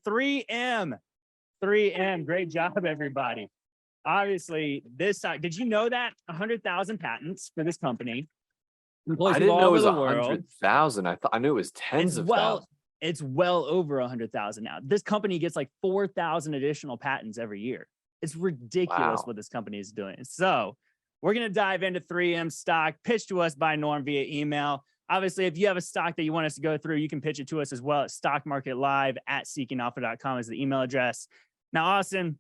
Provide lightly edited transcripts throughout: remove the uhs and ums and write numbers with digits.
3M. 3M, great job, everybody. Obviously, this side, did you know that 100,000 patents for this company? Employs I people didn't all know it over was the world. 100,000. I knew it was tens of thousands. It's well over 100,000 now. This company gets like 4,000 additional patents every year. It's ridiculous Wow. what this company is doing. So we're going to dive into 3M stock pitched to us by Norm via email. Obviously, if you have a stock that you want us to go through, you can pitch it to us as well at stockmarketlive@seekingalpha.com is the email address. Now, Austin,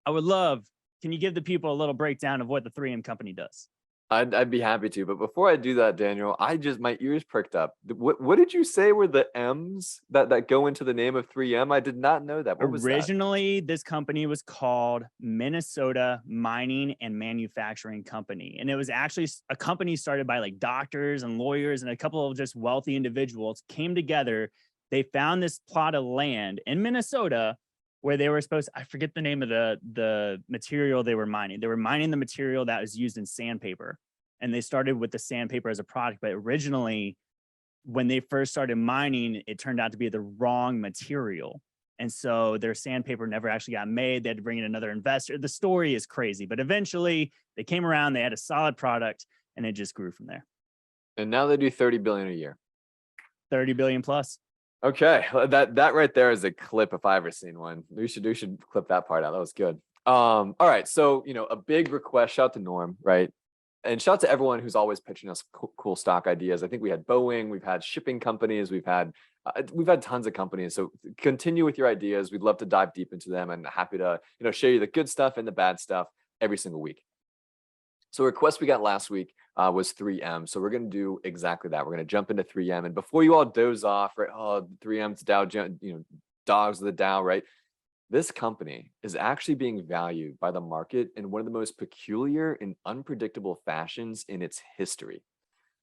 I would love, can you give the people a little breakdown of what the 3M company does? I'd be happy to, but before I do that, Daniel, my ears pricked up. What did you say were the M's that go into the name of 3M? I did not know that. What was that? Originally, this company was called Minnesota Mining and Manufacturing Company. And it was actually a company started by like doctors and lawyers and a couple of just wealthy individuals came together. They found this plot of land in Minnesota where they were supposed to, I forget the name of the material they were mining. They were mining the material that was used in sandpaper. And they started with the sandpaper as a product. But originally, when they first started mining, it turned out to be the wrong material. And so their sandpaper never actually got made. They had to bring in another investor. The story is crazy, but eventually they came around, they had a solid product, and it just grew from there. And now they do 30 billion a year. 30 billion plus. Okay, that right there is a clip if I ever seen one. We should clip that part out. That was good. All right, so a big request. Shout out to Norm, right? And shout out to everyone who's always pitching us cool stock ideas. I think we had Boeing, we've had shipping companies, we've had tons of companies. So continue with your ideas. We'd love to dive deep into them, and happy to share you the good stuff and the bad stuff every single week. So a request we got last week was 3M. So we're going to do exactly that. We're going to jump into 3M. And before you all doze off, right? Oh, 3M's Dow, dogs of the Dow, right? This company is actually being valued by the market in one of the most peculiar and unpredictable fashions in its history.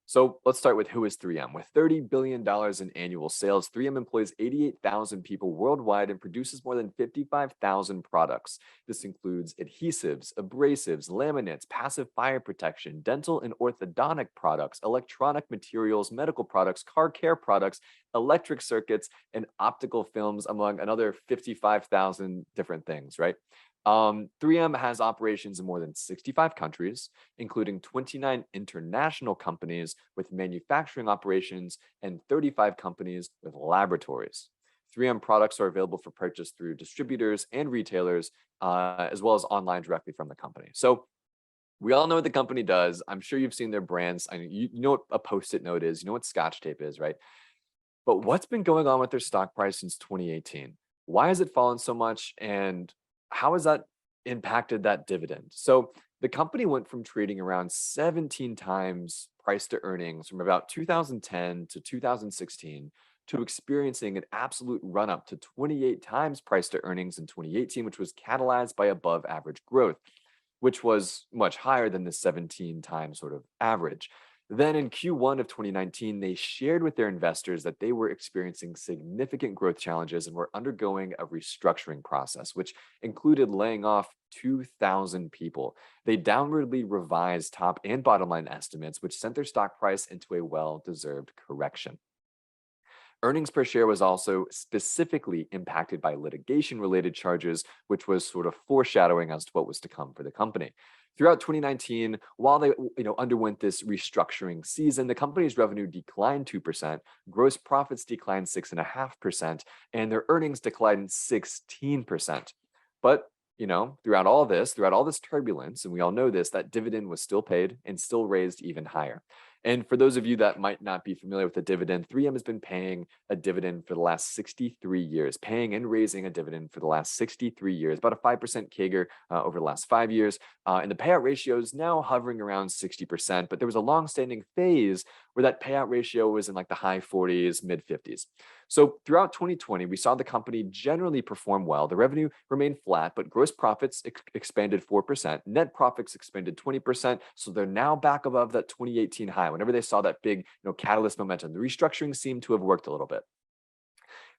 So let's start with who is 3M. With $30 billion in annual sales, 3M employs 88,000 people worldwide and produces more than 55,000 products. This includes adhesives, abrasives, laminates, passive fire protection, dental and orthodontic products, electronic materials, medical products, car care products, electric circuits, and optical films, among another 55,000 different things, right? 3M has operations in more than 65 countries, including 29 international companies with manufacturing operations and 35 companies with laboratories. 3M products are available for purchase through distributors and retailers, as well as online directly from the company. So we all know what the company does. I'm sure you've seen their brands. I mean, you know what a Post-it note is, you know what Scotch tape is, right? But what's been going on with their stock price since 2018? Why has it fallen so much? And how has that impacted that dividend? So the company went from trading around 17 times price to earnings from about 2010 to 2016 to experiencing an absolute run up to 28 times price to earnings in 2018, which was catalyzed by above average growth, which was much higher than the 17 times sort of average. Then in Q1 of 2019, they shared with their investors that they were experiencing significant growth challenges and were undergoing a restructuring process, which included laying off 2,000 people. They downwardly revised top and bottom line estimates, which sent their stock price into a well-deserved correction. Earnings per share was also specifically impacted by litigation-related charges, which was sort of foreshadowing as to what was to come for the company. Throughout 2019, while they underwent this restructuring season, the company's revenue declined 2%, gross profits declined 6.5%, and their earnings declined 16%. But throughout all this turbulence, and we all know this, that dividend was still paid and still raised even higher. And for those of you that might not be familiar with the dividend, 3M has been paying a dividend for the last 63 years, paying and raising a dividend for the last 63 years, about a 5% CAGR over the last 5 years. And the payout ratio is now hovering around 60%, but there was a long-standing phase where that payout ratio was in like the high 40s, mid 50s. So throughout 2020, we saw the company generally perform well. The revenue remained flat, but gross profits expanded 4%, net profits expanded 20%. So they're now back above that 2018 high. Whenever they saw that big catalyst momentum, the restructuring seemed to have worked a little bit.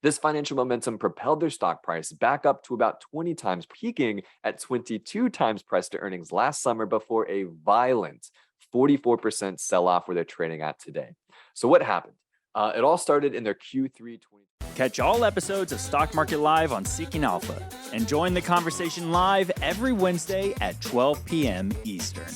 This financial momentum propelled their stock price back up to about 20 times, peaking at 22 times price to earnings last summer before a violent 44% sell-off where they're trading at today. So what happened? It all started in their Q3 2020. Catch all episodes of Stock Market Live on Seeking Alpha and join the conversation live every Wednesday at 12 p.m. Eastern.